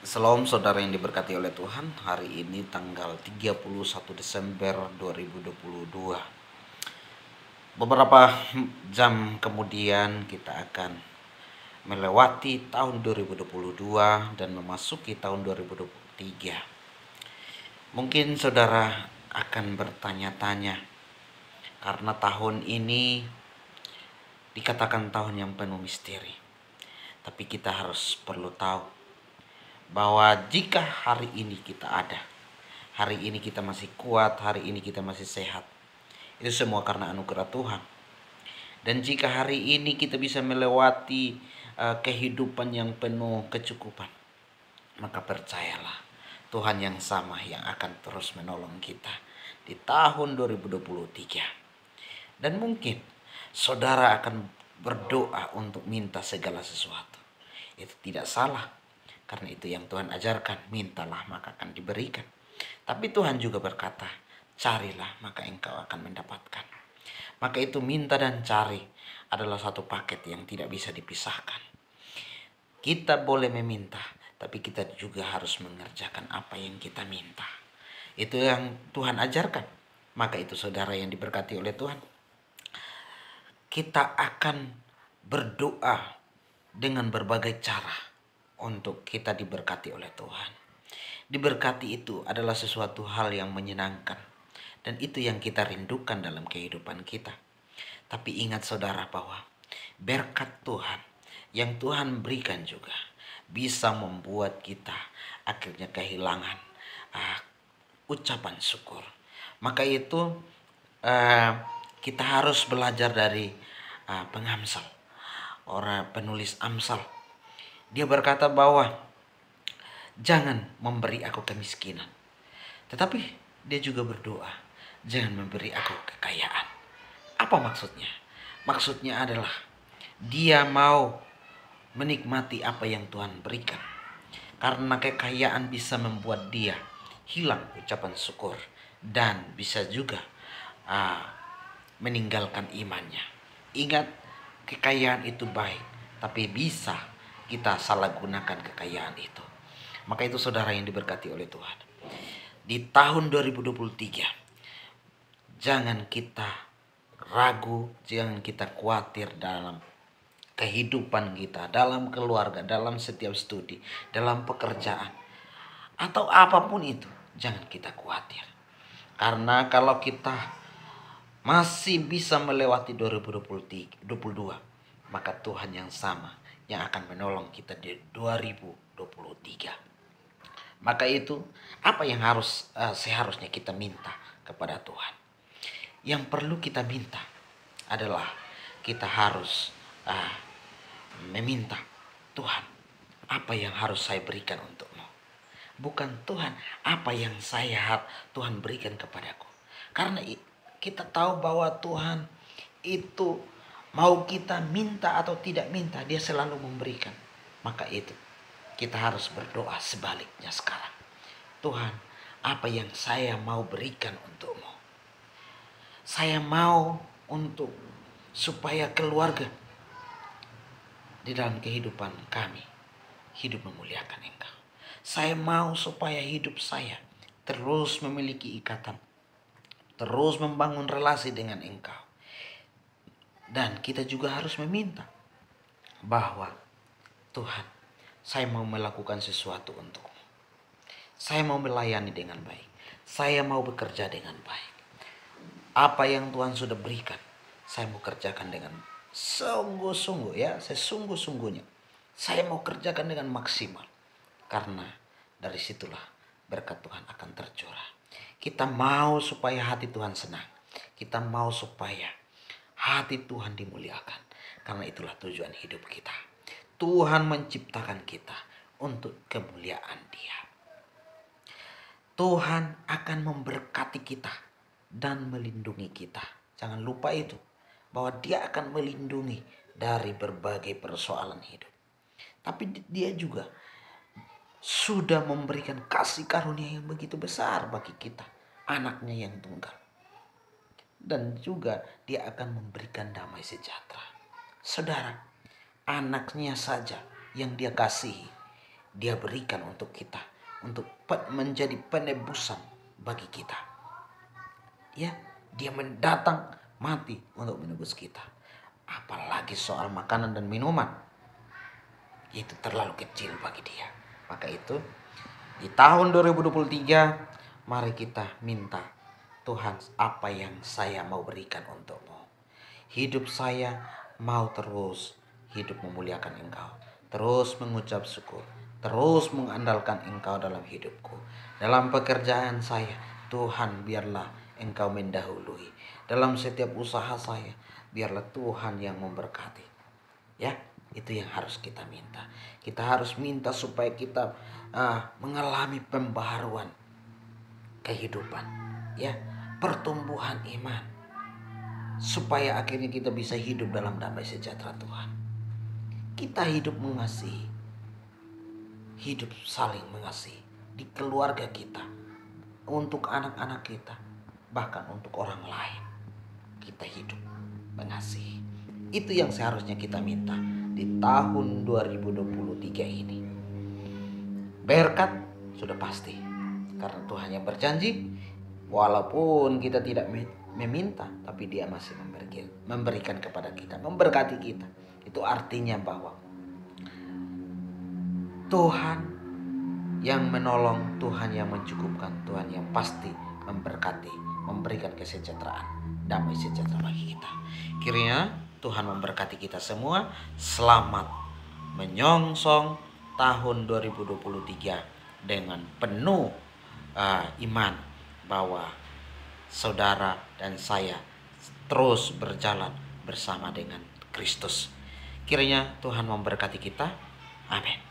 Shalom saudara yang diberkati oleh Tuhan. Hari ini tanggal 31 Desember 2022. Beberapa jam kemudian kita akan melewati tahun 2022 dan memasuki tahun 2023. Mungkin saudara akan bertanya-tanya karena tahun ini dikatakan tahun yang penuh misteri. Tapi kita harus perlu tahu bahwa jika hari ini kita ada, hari ini kita masih kuat, hari ini kita masih sehat, itu semua karena anugerah Tuhan. Dan jika hari ini kita bisa melewati kehidupan yang penuh kecukupan, maka percayalah Tuhan yang sama yang akan terus menolong kita di tahun 2023. Dan mungkin saudara akan berdoa untuk minta segala sesuatu. Itu tidak salah. Karena itu yang Tuhan ajarkan, mintalah maka akan diberikan. Tapi Tuhan juga berkata, carilah maka engkau akan mendapatkan. Maka itu minta dan cari adalah satu paket yang tidak bisa dipisahkan. Kita boleh meminta, tapi kita juga harus mengerjakan apa yang kita minta. Itu yang Tuhan ajarkan. Maka itu saudara yang diberkati oleh Tuhan, kita akan berdoa dengan berbagai cara untuk kita diberkati oleh Tuhan. Diberkati itu adalah sesuatu hal yang menyenangkan. Dan itu yang kita rindukan dalam kehidupan kita. Tapi ingat saudara bahwa berkat Tuhan yang Tuhan berikan juga bisa membuat kita akhirnya kehilangan ucapan syukur. Maka itu kita harus belajar dari pengamsal, orang penulis Amsal. Dia berkata bahwa jangan memberi aku kemiskinan. Tetapi dia juga berdoa, jangan memberi aku kekayaan. Apa maksudnya? Maksudnya adalah dia mau menikmati apa yang Tuhan berikan. Karena kekayaan bisa membuat dia hilang ucapan syukur. Dan bisa juga meninggalkan imannya. Ingat, kekayaan itu baik, tapi bisa kita salah gunakan kekayaan itu. Maka itu saudara yang diberkati oleh Tuhan, di tahun 2023 jangan kita ragu, jangan kita khawatir dalam kehidupan kita, dalam keluarga, dalam setiap studi, dalam pekerjaan, atau apapun itu. Jangan kita khawatir. Karena kalau kita masih bisa melewati 2022, maka Tuhan yang sama yang akan menolong kita di 2023. Maka itu apa yang seharusnya kita minta kepada Tuhan. Yang perlu kita minta adalah kita harus meminta, Tuhan, apa yang harus saya berikan untukmu. Bukan Tuhan, apa yang Tuhan berikan kepadaku. Karena kita tahu bahwa Tuhan itu mau kita minta atau tidak minta, dia selalu memberikan. Maka itu kita harus berdoa sebaliknya sekarang. Tuhan, apa yang saya mau berikan untukmu? Saya mau untuk supaya keluarga di dalam kehidupan kami hidup memuliakan Engkau. Saya mau supaya hidup saya terus memiliki ikatan, terus membangun relasi dengan Engkau. Dan kita juga harus meminta bahwa Tuhan, saya mau melakukan sesuatu untukmu. Saya mau melayani dengan baik. Saya mau bekerja dengan baik. Apa yang Tuhan sudah berikan, saya mau kerjakan dengan sungguh-sungguh, ya, sesungguh-sungguhnya. Saya mau kerjakan dengan maksimal. Karena dari situlah berkat Tuhan akan tercurah. Kita mau supaya hati Tuhan senang. Kita mau supaya hati Tuhan dimuliakan. Karena itulah tujuan hidup kita. Tuhan menciptakan kita untuk kemuliaan Dia. Tuhan akan memberkati kita dan melindungi kita. Jangan lupa itu, bahwa Dia akan melindungi dari berbagai persoalan hidup. Tapi Dia juga sudah memberikan kasih karunia yang begitu besar bagi kita, anaknya yang tunggal. Dan juga Dia akan memberikan damai sejahtera. Saudara, anaknya saja yang Dia kasihi, Dia berikan untuk kita, untuk menjadi penebusan bagi kita. Ya, dia mendatang mati untuk menebus kita. Apalagi soal makanan dan minuman, itu terlalu kecil bagi dia. Maka itu di tahun 2023 mari kita minta, Tuhan, apa yang saya mau berikan untukmu? Hidup saya mau terus hidup memuliakan Engkau, terus mengucap syukur, terus mengandalkan Engkau dalam hidupku. Dalam pekerjaan saya, Tuhan, biarlah Engkau mendahului. Dalam setiap usaha saya, biarlah Tuhan yang memberkati. Ya, itu yang harus kita minta. Kita harus minta supaya kita mengalami pembaharuan kehidupan, ya, pertumbuhan iman, supaya akhirnya kita bisa hidup dalam damai sejahtera Tuhan. Kita hidup mengasihi, hidup saling mengasihi di keluarga kita, untuk anak-anak kita, bahkan untuk orang lain. Kita hidup mengasihi. Itu yang seharusnya kita minta di tahun 2023 ini. Berkat sudah pasti, karena Tuhan yang berjanji, walaupun kita tidak meminta, tapi Dia masih memberikan kepada kita, memberkati kita. Itu artinya bahwa Tuhan yang menolong, Tuhan yang mencukupkan, Tuhan yang pasti memberkati, memberikan kesejahteraan, damai sejahtera bagi kita. Kiranya Tuhan memberkati kita semua. Selamat menyongsong tahun 2023 dengan penuh iman bahwa saudara dan saya terus berjalan bersama dengan Kristus. Kiranya Tuhan memberkati kita. Amin.